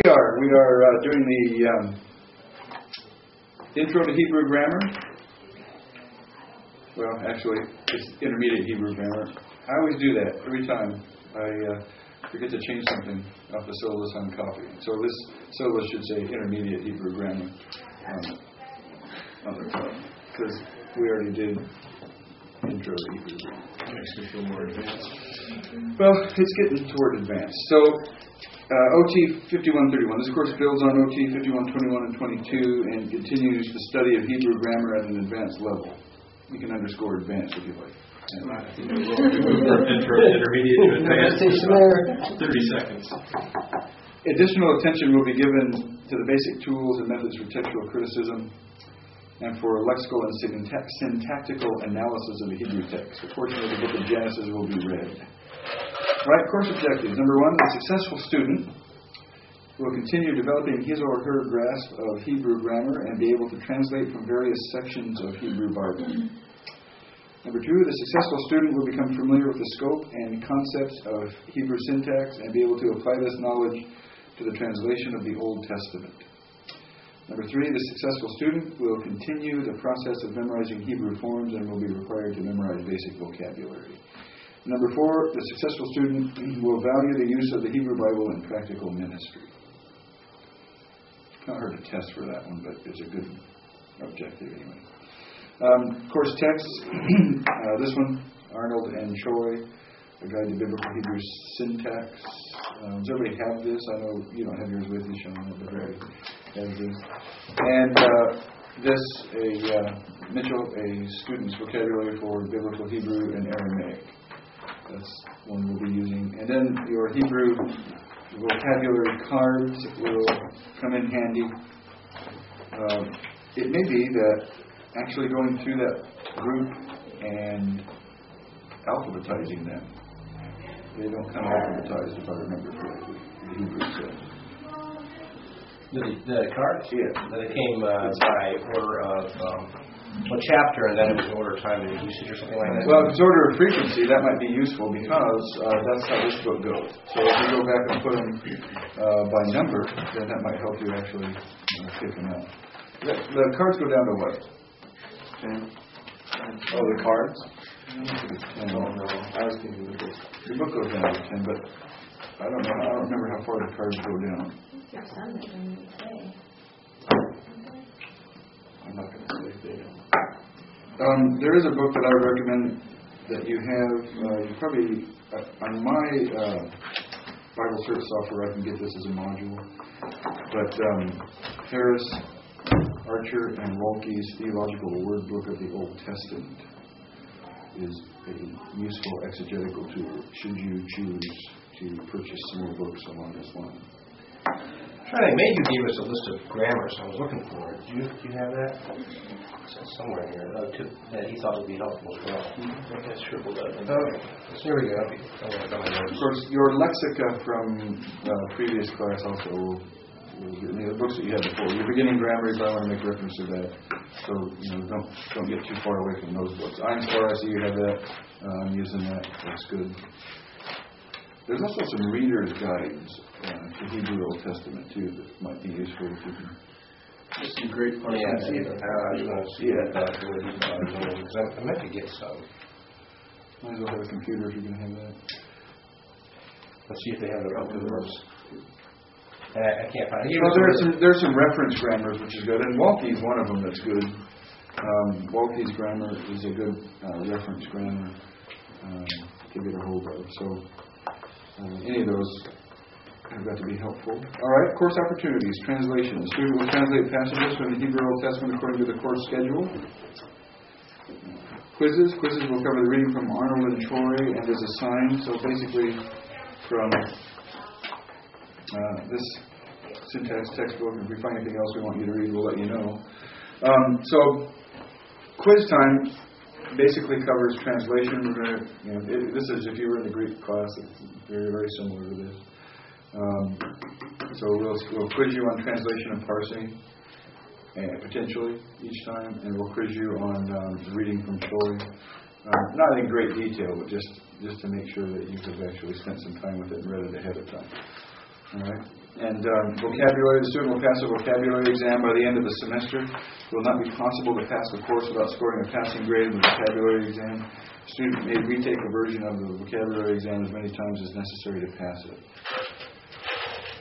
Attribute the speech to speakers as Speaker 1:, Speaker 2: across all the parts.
Speaker 1: We are doing the Intro to Hebrew Grammar. Well, actually, it's Intermediate Hebrew Grammar. I always do that every time. I forget to change something off the syllabus on copy. So this syllabus should say Intermediate Hebrew Grammar on the top, because we already did Intro to Hebrew Grammar.
Speaker 2: Makes me feel more advanced.
Speaker 1: Well, it's getting toward advanced. So, OT 5131. This course builds on OT 51, 21, and 22 and continues the study of Hebrew grammar at an advanced level. You can underscore advanced if you like.
Speaker 2: Intermediate to advanced. 30 seconds.
Speaker 1: Additional attention will be given to the basic tools and methods for textual criticism and for lexical and syntactical analysis of the Hebrew text. A portion of the book of Genesis will be read. Right, course objectives. Number one, the successful student will continue developing his or her grasp of Hebrew grammar and be able to translate from various sections of Hebrew Bible. Number two, the successful student will become familiar with the scope and concepts of Hebrew syntax and be able to apply this knowledge to the translation of the Old Testament. Number three, the successful student will continue the process of memorizing Hebrew forms and will be required to memorize basic vocabulary. Number four, the successful student will value the use of the Hebrew Bible in practical ministry. Not hard to test for that one, but it's a good objective anyway. Course texts. This one, Arnold and Choi, A Guide to Biblical Hebrew Syntax. Does everybody have this? I know you don't have yours with you, Sean, but everybody has this. And this, Mitchell, a student's vocabulary for Biblical Hebrew and Aramaic. That's one we'll be using. And then your Hebrew vocabulary cards will come in handy. It may be that actually going through that group and alphabetizing them. They don't come alphabetized, if I remember correctly. The Hebrew says.
Speaker 3: The cards?
Speaker 1: Yeah.
Speaker 3: That it came by order of a chapter, and then it was order of time and usage or something like that?
Speaker 1: Well, if it's order of frequency, that might be useful because that's how this book goes. So if you go back and put them by number, then that might help you actually pick them out. The cards go down to what? 10? Oh, the cards? I don't know. I was thinking of this. The book goes down to 10, but I don't know. I don't remember how far the cards go down.
Speaker 4: There's some that don't say.
Speaker 1: I'm not going to say they don't. There is a book that I would recommend that you have. You probably, on my Bible search software, I can get this as a module. But Harris, Archer, and Walke's Theological Word Book of the Old Testament is a useful exegetical tool should you choose to purchase some more books along this line.
Speaker 3: Maybe you gave us a list of grammars. I was looking for it. Do you have that? It's somewhere here that he thought would be helpful as well. I think I scribbled that. Here we go.
Speaker 1: Of course, your lexica from previous class also will get the books that you had before. Your beginning grammar, if I want to make reference to that. So don't get too far away from those books. Einstar, I see you have that. I'm using that. That's good. There's also some reader's guides to Hebrew Old Testament too that might be useful if you can.
Speaker 2: There's some great parts.
Speaker 3: Yeah, I was going to see that. I meant to get some.
Speaker 1: Might as well have a computer if you can have that.
Speaker 3: Let's see if they have it up to the verse. I can't find it.
Speaker 1: Well, there's some reference grammars which is good, and Walke's one of them that's good. Walke's grammar is a good reference grammar to get a hold of. So any of those have got to be helpful. All right, course opportunities, translation. The student will translate passages from the Hebrew Old Testament according to the course schedule. Quizzes will cover the reading from Arnold and Choi and is assigned. So basically from this syntax textbook, and if we find anything else we want you to read, we'll let you know. So quiz time basically covers translation. This is if you were in the Greek class, it's very, very similar to this. So we'll quiz you on translation and parsing, potentially each time, and we'll quiz you on reading from Choi. Not in great detail, but just to make sure that you have actually spent some time with it and read it ahead of time. All right. And vocabulary, the student will pass a vocabulary exam by the end of the semester. It will not be possible to pass the course without scoring a passing grade in the vocabulary exam. The student may retake a version of the vocabulary exam as many times as necessary to pass it.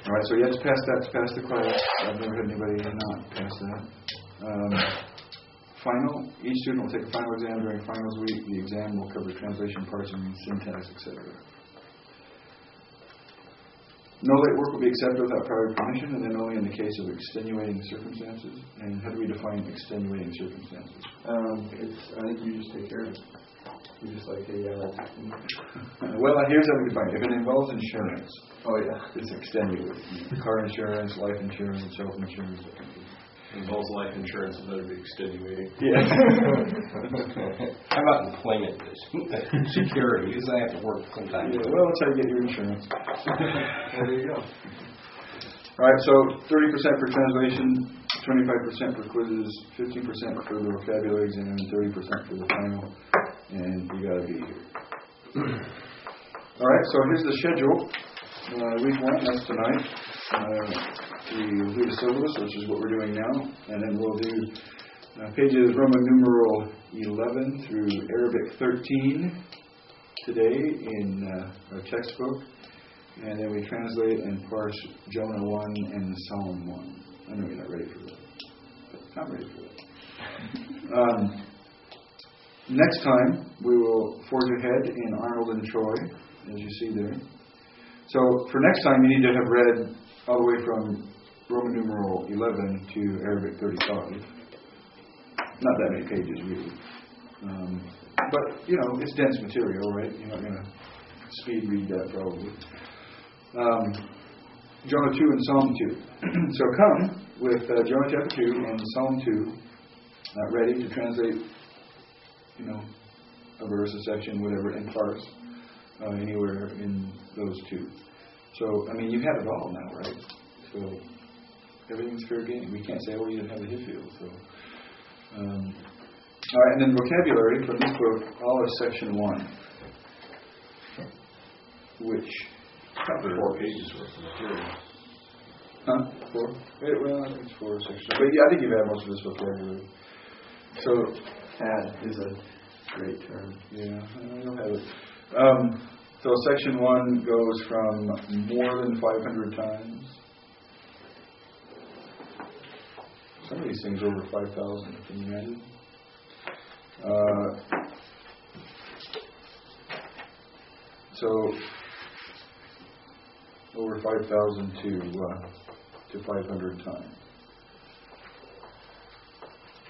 Speaker 1: All right, so you have to pass that to pass the class. I've never had anybody not pass that. Final, each student will take a final exam during finals week. The exam will cover translation, parsing, syntax, etc. No late work will be accepted without prior permission, and then only in the case of extenuating circumstances. And how do we define extenuating circumstances?
Speaker 5: I think you just take care of it. You just like, hey, yeah, that's
Speaker 1: well, here's how we define it. If it involves insurance,
Speaker 5: oh yeah,
Speaker 1: it's extenuating. Car insurance, life insurance, self-insurance.
Speaker 2: Involves life insurance, and that'd be extenuating.
Speaker 1: Yeah.
Speaker 3: How about employment? Security, because I have to work sometimes.
Speaker 1: Yeah, well, that's how you get your insurance.
Speaker 5: there you go.
Speaker 1: All right, so 30% for translation, 25% for quizzes, 15% for the vocabulary exam, and 30% for the final. And you got to be here. All right, so here's the schedule. Week 1, that's tonight. We'll do the syllabus, which is what we're doing now, and then we'll do pages Roman numeral 11 through Arabic 13 today in our textbook, and then we translate and parse Jonah 1 and Psalm 1. I know you're not ready for that, but I'm ready for that. Next time, we will forge ahead in Arnold and Troy, as you see there. So for next time, you need to have read all the way from Roman numeral 11 to Arabic 35. Not that many pages, really. But, you know, it's dense material, right? You're not going to speed read that, probably. Jonah 2 and Psalm 2. So come with Jonah chapter 2 and Psalm 2 ready to translate, you know, a verse, a section, whatever, and parse anywhere in those two. So, I mean, you have it all now, right? So, everything's fair game. We can't say, oh, you didn't have the Hitfield. So, all right, and then vocabulary from this book, all of section 1, which
Speaker 2: 4 pages worth of material.
Speaker 1: Huh? 4? Well, I think it's 4 sections. But yeah, I think you've had most of this vocabulary. So,
Speaker 5: Had is a great term.
Speaker 1: Yeah, you'll have it. So section 1 goes from more than 500 times. Some of these things over 5,000. Can you imagine? So over 5,000 to 500 times.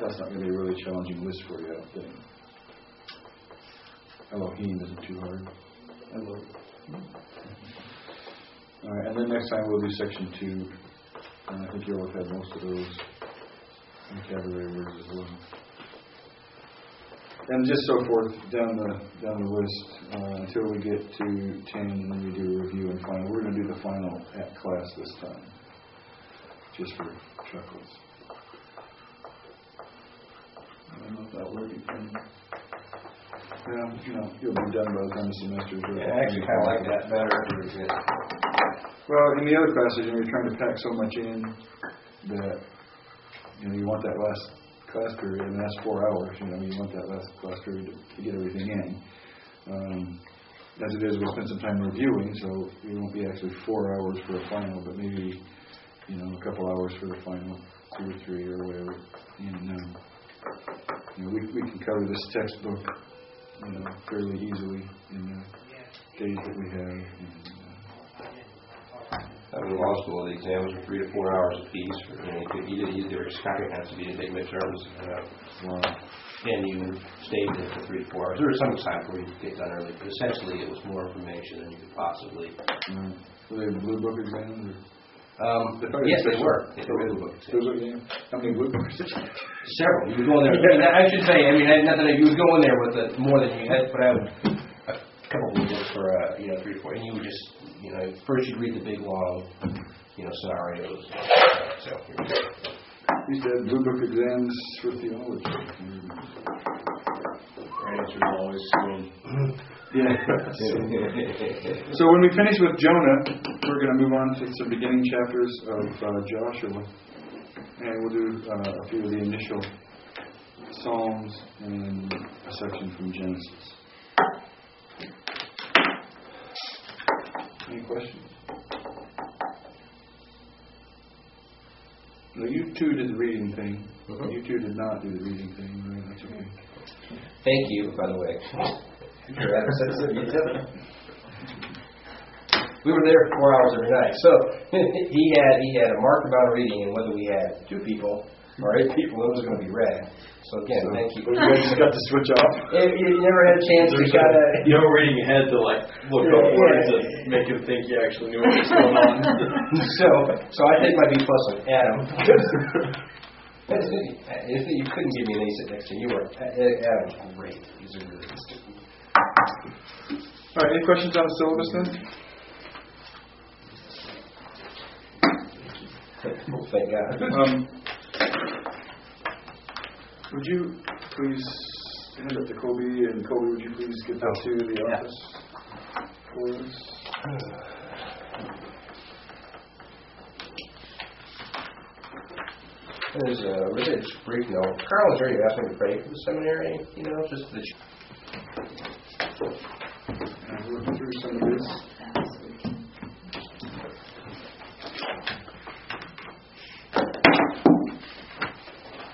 Speaker 1: That's not going to be a really challenging list for you, I don't think. Elohim isn't too hard. All right, and then next time we'll do section 2. And I think you'll have had most of those vocabulary words as well. And just so forth down the list until we get to 10, and then we do a review and final. We're going to do the final at class this time, just for chuckles.
Speaker 5: I don't know if that worked.
Speaker 1: Yeah, you know, you'll be done by the time the semester's over.
Speaker 3: Yeah, I actually kind of like that better.
Speaker 1: Well, in the other classes, you know, you're trying to pack so much in that, you know, you want that last class period, and that's 4 hours. You know, you want that last class period to get everything in. As it is, we'll spend some time reviewing, so it won't be actually 4 hours for a final, but maybe, you know, a couple hours for the final, 2 or 3 or whatever. And, you know, we can cover this textbook, you know, fairly easily in the days that we have. And,
Speaker 3: in law school, the exams were 3 to 4 hours apiece. You did either comprehensive, so you didn't take midterms, and you stayed there for 3 to 4 hours. There were some times where you could get done early, but essentially it was more information than you could possibly.
Speaker 1: Were they blue book exams?
Speaker 3: Yes, they were. They were blue book exams.
Speaker 1: Blue book exams? How many blue books?
Speaker 3: Several. You would go in there. I mean, I should say, not that you would go in there with more than you had, but I would a couple of blue books for 3 or 4, and you would just, first you'd read the big long, scenarios. So
Speaker 1: We used to have blue book exams for theology.
Speaker 2: answer is always soon.
Speaker 1: Yeah. So when we finish with Jonah, we're going to move on to some beginning chapters of Joshua. And we'll do a few of the initial Psalms and a section from Genesis. Any questions? No, you two did the reading thing. You two did not do the reading thing, right? That's okay.
Speaker 3: Thank you, by the way. You're at We were there for 4 hours every night. So he had a marked amount of reading, and whether we had 2 people or 8 people, it was going to be read. So again, thank you.
Speaker 1: You guys just got to switch off.
Speaker 3: You never had a chance to kind of...
Speaker 2: You know, reading ahead to like look up words and make him think you actually knew what was going on.
Speaker 3: So I take my B+ with Adam. You couldn't give me an A sit next to you. Adam's great. He's a really good student.
Speaker 1: All right, any questions on the syllabus then?
Speaker 3: Oh, thank God.
Speaker 1: Would you please hand it to Kobe, and Kobe, would you please get that to the office for us?
Speaker 3: There's a really brief note. Carl has already asked me to pray for the seminary, just the...
Speaker 1: And we'll look through some of this.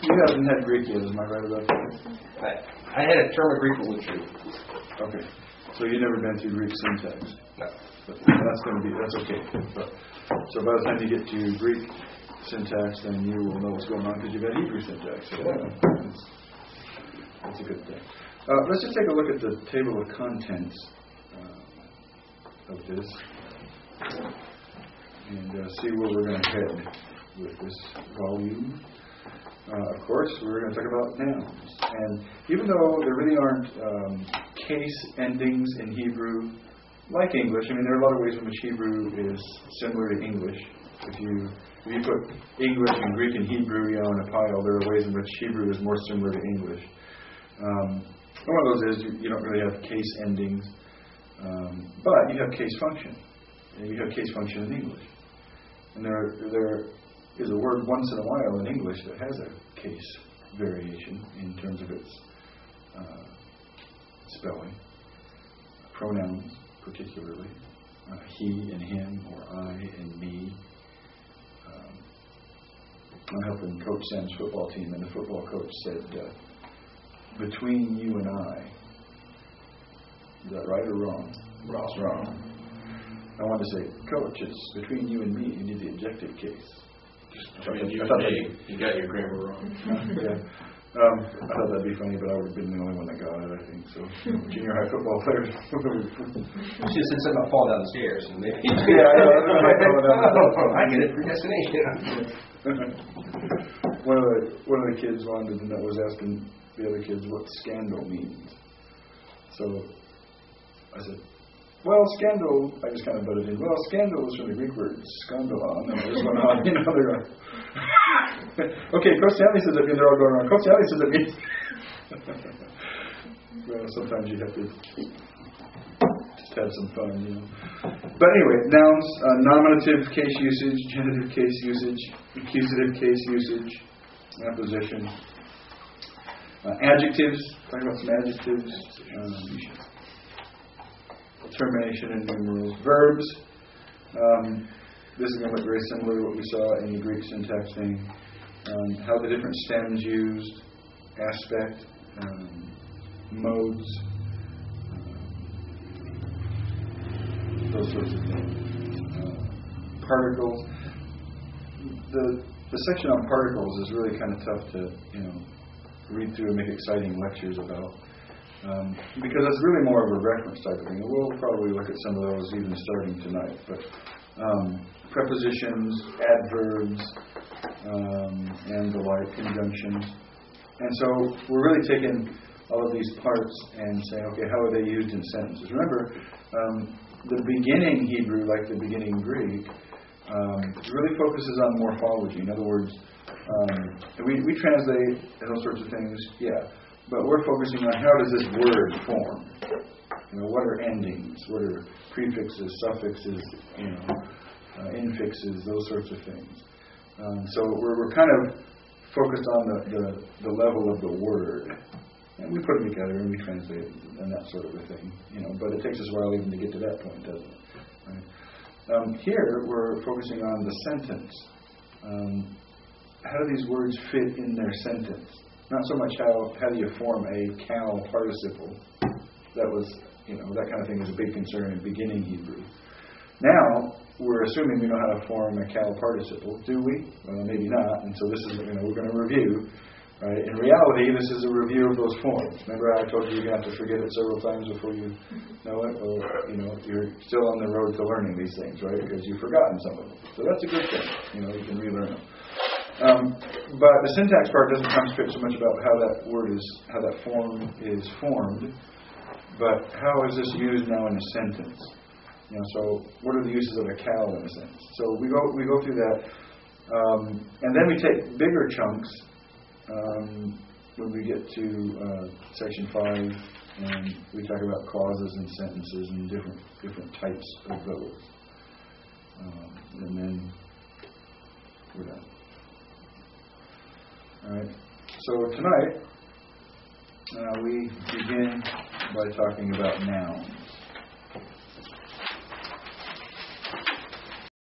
Speaker 1: You haven't had Greek yet, am I right about that?
Speaker 3: I had a term of Greek with you.
Speaker 1: Okay. So you've never been through Greek syntax?
Speaker 3: No.
Speaker 1: But that's okay. So by the time you get to Greek syntax, then you will know what's going on because you've got Hebrew syntax. So that's a good thing. Let's just take a look at the table of contents of this and see where we're going to head with this volume. Of course, we're going to talk about nouns. And even though there really aren't case endings in Hebrew like English, I mean, there are a lot of ways in which Hebrew is similar to English. If you put English and Greek and Hebrew in a pile, there are ways in which Hebrew is more similar to English. One of those is you don't really have case endings, but you have case function. And you have case function in English. And there is a word once in a while in English that has a case variation in terms of its spelling. Pronouns, particularly. He and him, or I and me. I'm helping coach Sam's football team, and the football coach said, between you and I. Is that right or wrong? Wrong. I wanted to say, Coach, it's between you and me. You need the objective case.
Speaker 2: You got your grammar wrong.
Speaker 1: Yeah. I thought that'd be funny, but I would have been the only one that got it, I think. So, junior high football players.
Speaker 3: You should have said something about falling down the stairs. And maybe I get it, predestination.
Speaker 1: One of the kids wanted to know, was asking the other kids what scandal means. So I said, well, scandal, I just kind of butted in. Well, scandal is from the Greek word skandalon, and I just went on, they're going, okay, Coach Stanley says it means they're all going around. Coach Stanley says it means. Well, sometimes you have to just have some fun, But anyway, nouns, nominative case usage, genitive case usage, accusative case usage, apposition. Adjectives, talking about some adjectives. Termination and numerals. Verbs. This is going to look very similar to what we saw in the Greek syntax thing. How the different stems used, aspect, modes, those sorts of things. Particles. The section on particles is really kind of tough to read through and make exciting lectures about. Because it's really more of a reference type of thing. We'll probably look at some of those even starting tonight. But prepositions, adverbs, and the like, conjunctions. And so we're really taking all of these parts and saying, okay, how are they used in sentences? Remember, the beginning Hebrew, like the beginning Greek, really focuses on morphology. In other words, we translate those sorts of things, but we're focusing on how does this word form? What are endings? What are prefixes, suffixes, infixes, those sorts of things. So we're kind of focused on the level of the word. And we put them together and we translate and that sort of a thing. But it takes us a while even to get to that point, doesn't it? Right? Here we're focusing on the sentence. How do these words fit in their sentence? Not so much how do you form a cal participle. That was, that kind of thing is a big concern in beginning Hebrew. Now, we're assuming we know how to form a cal participle. Do we? Well, maybe not. And so this is, we're going to review. Right? In reality, this is a review of those forms. Remember how I told you you're going to have to forget it several times before you know it? Or, you're still on the road to learning these things, right? Because you've forgotten some of them. So that's a good thing. You can relearn them. But the syntax part doesn't concentrate so much about how that form is formed, but how is this used now in a sentence? So what are the uses of a cal in a sentence? So we go through that, and then we take bigger chunks when we get to section 5, and we talk about clauses and sentences and different types of those, and then we're done. All right. So tonight we begin by talking about nouns.